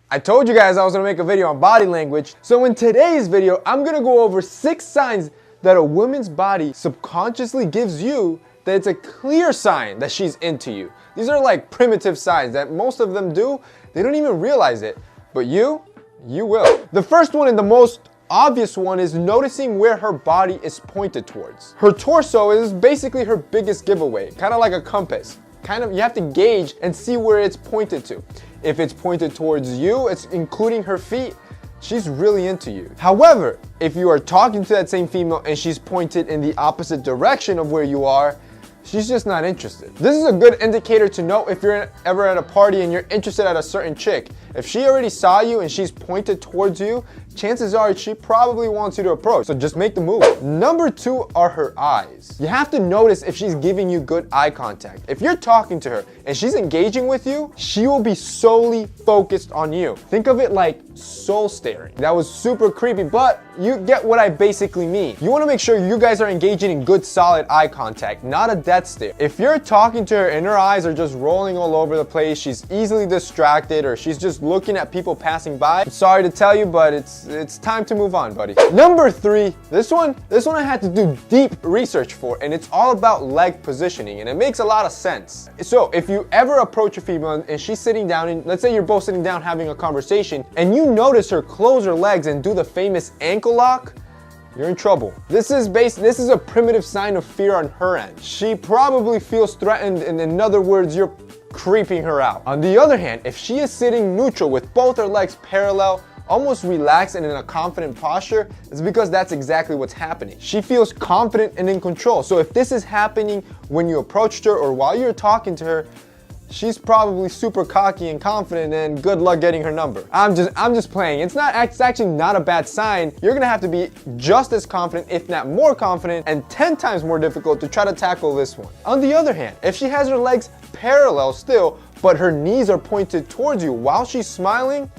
I told you guys I was gonna make a video on body language. So in today's video, I'm gonna go over 6 signs that a woman's body subconsciously gives you that it's a clear sign that she's into you. These are like primitive signs that most of them do. They don't even realize it, but you will. The first one and the most obvious one is noticing where her body is pointed towards. Her torso is basically her biggest giveaway, kind of like a compass. You have to gauge and see where it's pointed to. If it's pointed towards you, it's including her feet, she's really into you. However, if you are talking to that same female and she's pointed in the opposite direction of where you are, she's just not interested. This is a good indicator to know if you're ever at a party and you're interested at a certain chick. If she already saw you and she's pointed towards you, chances are she probably wants you to approach. So just make the move. Number 2 are her eyes. You have to notice if she's giving you good eye contact. If you're talking to her and she's engaging with you, she will be solely focused on you. Think of it like soul staring. That was super creepy, but you get what I basically mean. You want to make sure you guys are engaging in good solid eye contact, not a death stare. If you're talking to her and her eyes are just rolling all over the place, she's easily distracted, or she's just looking at people passing by, I'm sorry to tell you, but it's time to move on, buddy. Number 3, this one I had to do deep research for, and it's all about leg positioning, and it makes a lot of sense. So if you ever approach a female and she's sitting down, and let's say you're both sitting down having a conversation, and you notice her close her legs and do the famous ankle lock, you're in trouble. This is a primitive sign of fear on her end. She probably feels threatened, and in other words, you're creeping her out. On the other hand, if she is sitting neutral with both her legs parallel, almost relaxed and in a confident posture, it's because that's exactly what's happening. She feels confident and in control. So if this is happening when you approached her or while you're talking to her, she's probably super cocky and confident, and good luck getting her number. I'm just playing. It's actually not a bad sign. You're gonna have to be just as confident, if not more confident, and 10 times more difficult to try to tackle this one. On the other hand, if she has her legs parallel still, but her knees are pointed towards you while she's smiling,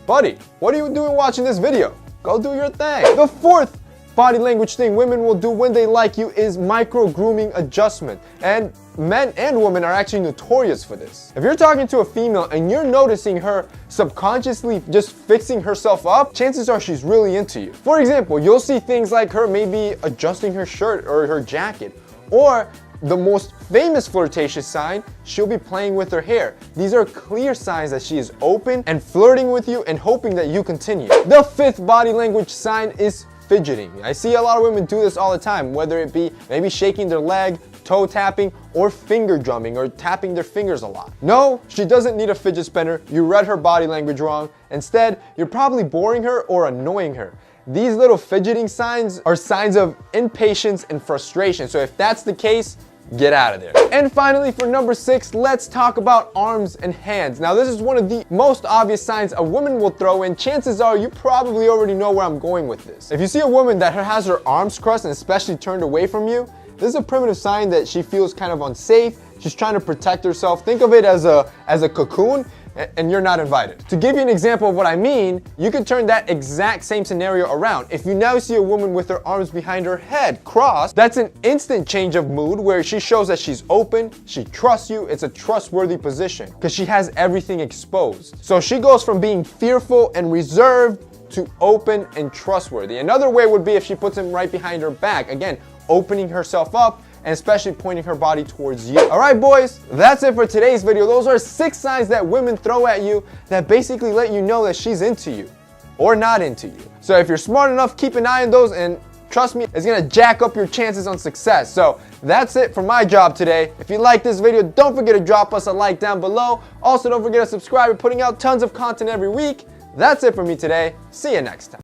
buddy, what are you doing watching this video? Go do your thing. The 4th body language thing women will do when they like you is micro grooming adjustment. And men and women are actually notorious for this. If you're talking to a female and you're noticing her subconsciously just fixing herself up, chances are she's really into you. For example, you'll see things like her maybe adjusting her shirt or her jacket, or the most famous flirtatious sign, she'll be playing with her hair. These are clear signs that she is open and flirting with you and hoping that you continue. The 5th body language sign is fidgeting. I see a lot of women do this all the time, whether it be maybe shaking their leg, toe tapping, or finger drumming, or tapping their fingers a lot. No, she doesn't need a fidget spinner. You read her body language wrong. Instead, you're probably boring her or annoying her. These little fidgeting signs are signs of impatience and frustration. So if that's the case, get out of there. And finally, for number 6, let's talk about arms and hands. Now, this is one of the most obvious signs a woman will throw in. Chances are you probably already know where I'm going with this. If you see a woman that has her arms crossed and especially turned away from you, this is a primitive sign that she feels kind of unsafe. She's trying to protect herself. Think of it as a cocoon, and you're not invited. To give you an example of what I mean, you could turn that exact same scenario around. If you now see a woman with her arms behind her head crossed, that's an instant change of mood where she shows that she's open, she trusts you, it's a trustworthy position because she has everything exposed. So she goes from being fearful and reserved to open and trustworthy. Another way would be if she puts him right behind her back, again, opening herself up and especially pointing her body towards you. All right, boys, that's it for today's video. Those are 6 signs that women throw at you that basically let you know that she's into you or not into you. So if you're smart enough, keep an eye on those, and trust me, it's gonna jack up your chances on success. So that's it for my job today. If you like this video, don't forget to drop us a like down below. Also, don't forget to subscribe. We're putting out tons of content every week. That's it for me today. See you next time.